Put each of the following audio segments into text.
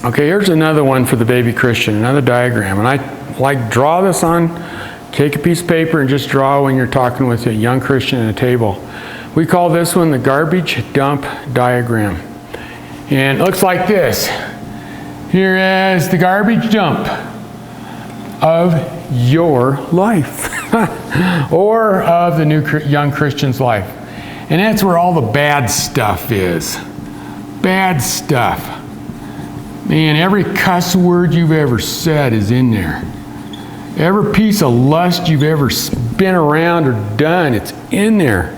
Okay, here's another one for the baby Christian, another diagram. And I draw this on, take a piece of paper and just draw when you're talking with a young Christian at a table. We call this one the garbage dump diagram. And it looks like this. Here is the garbage dump of your life or of the young Christian's life. And that's where all the bad stuff is. Bad stuff. Man, every cuss word you've ever said is in there. Every piece of lust you've ever been around or done, it's in there.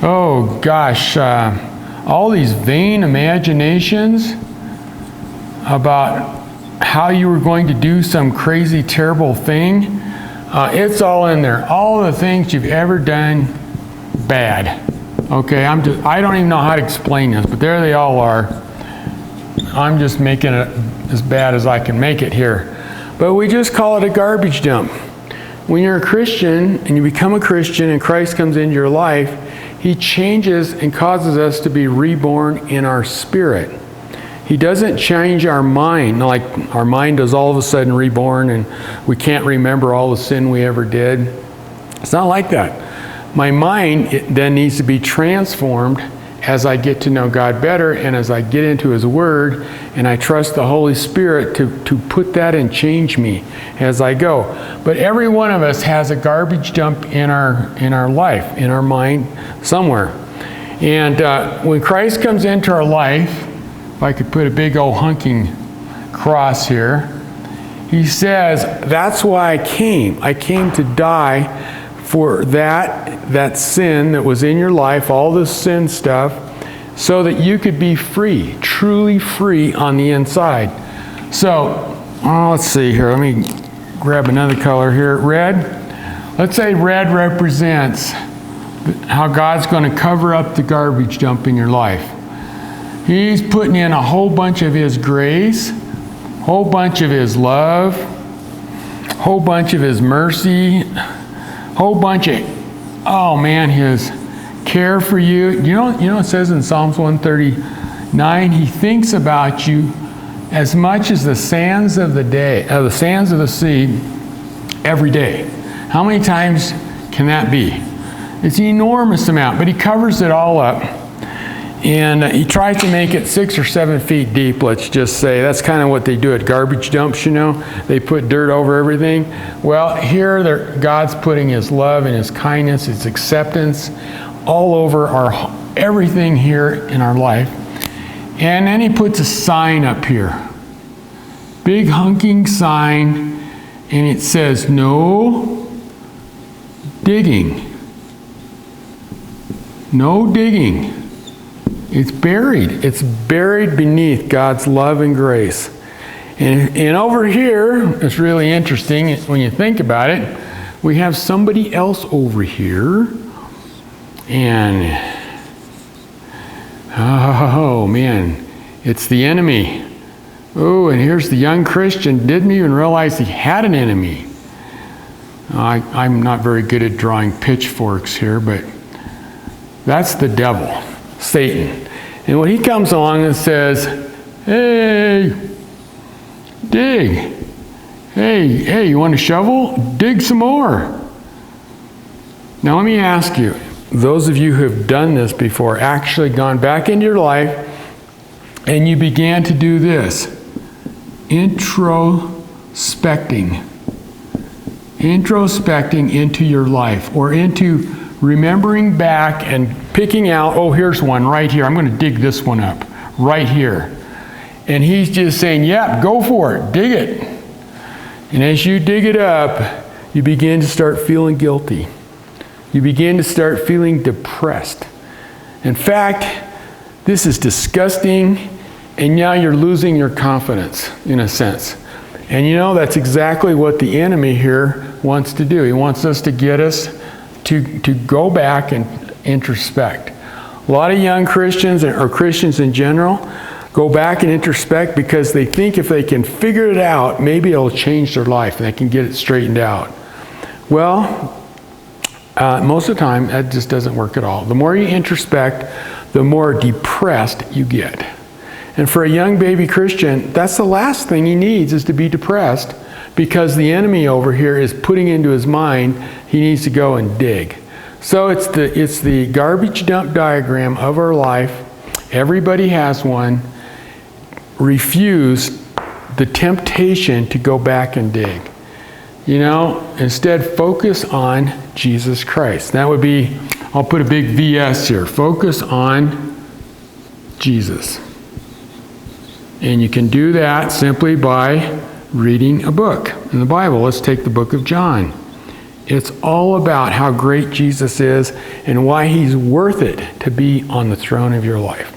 Oh gosh, all these vain imaginations about how you were going to do some crazy, terrible thing, it's all in there. All the things you've ever done bad. Okay, I don't even know how to explain this, but there they all are. I'm just making it as bad as I can make it here. But we just call it a garbage dump. When you're a Christian and you become a Christian and Christ comes into your life, He changes and causes us to be reborn in our spirit. He doesn't change our mind, like our mind is all of a sudden reborn and we can't remember all the sin we ever did. It's not like that. My mind then needs to be transformed as I get to know God better and as I get into His Word and I trust the Holy Spirit to put that and change me as I go. But every one of us has a garbage dump in our life, in our mind, somewhere. And when Christ comes into our life, if I could put a big old hunking cross here, He says, that's why I came. I came to die for that sin that was in your life, all this sin stuff, so that you could be free, truly free on the inside. So, let's see here. Let me grab another color here. Red. Let's say red represents how God's going to cover up the garbage dump in your life. He's putting in a whole bunch of His grace, whole bunch of His love, whole bunch of His mercy, whole bunch of, His care for you. You know it says in Psalms 139, He thinks about you as much as the sands of the sands of the sea every day. How many times can that be? It's an enormous amount, but He covers it all up. And He tries to make it 6 or 7 feet deep, let's just say. That's kind of what they do at garbage dumps, They put dirt over everything. Well, here God's putting His love and His kindness, His acceptance all over everything here in our life. And then He puts a sign up here. Big hunking sign. And it says, no digging. No digging. It's buried. It's buried beneath God's love and grace. And over here, it's really interesting when you think about it. We have somebody else over here. And, oh man, it's the enemy. Oh, and here's the young Christian. Didn't even realize he had an enemy. I'm not very good at drawing pitchforks here, but that's the devil. Satan. And when he comes along and says, hey, dig. Hey, you want a shovel? Dig some more. Now let me ask you, those of you who have done this before, actually gone back into your life and you began to do this. Introspecting into your life or into remembering back and picking out, here's one right here. I'm going to dig this one up right here. And He's just saying, yeah, go for it. Dig it. And as you dig it up, you begin to start feeling guilty. You begin to start feeling depressed. In fact, this is disgusting, and now you're losing your confidence, in a sense. And that's exactly what the enemy here wants to do. He wants us to get us to go back and introspect. A lot of young Christians, or Christians in general, go back and introspect because they think if they can figure it out, maybe it'll change their life and they can get it straightened out. Well, most of the time, that just doesn't work at all. The more you introspect, the more depressed you get. And for a young baby Christian, that's the last thing he needs, is to be depressed, because the enemy over here is putting into his mind he needs to go and dig. So it's the garbage dump diagram of our life. Everybody has one. Refuse the temptation to go back and dig. You know, instead focus on Jesus Christ. That would be, I'll put a big VS here. Focus on Jesus. And you can do that simply by reading a book in the Bible. Let's take the book of John. It's all about how great Jesus is and why he's worth it to be on the throne of your life.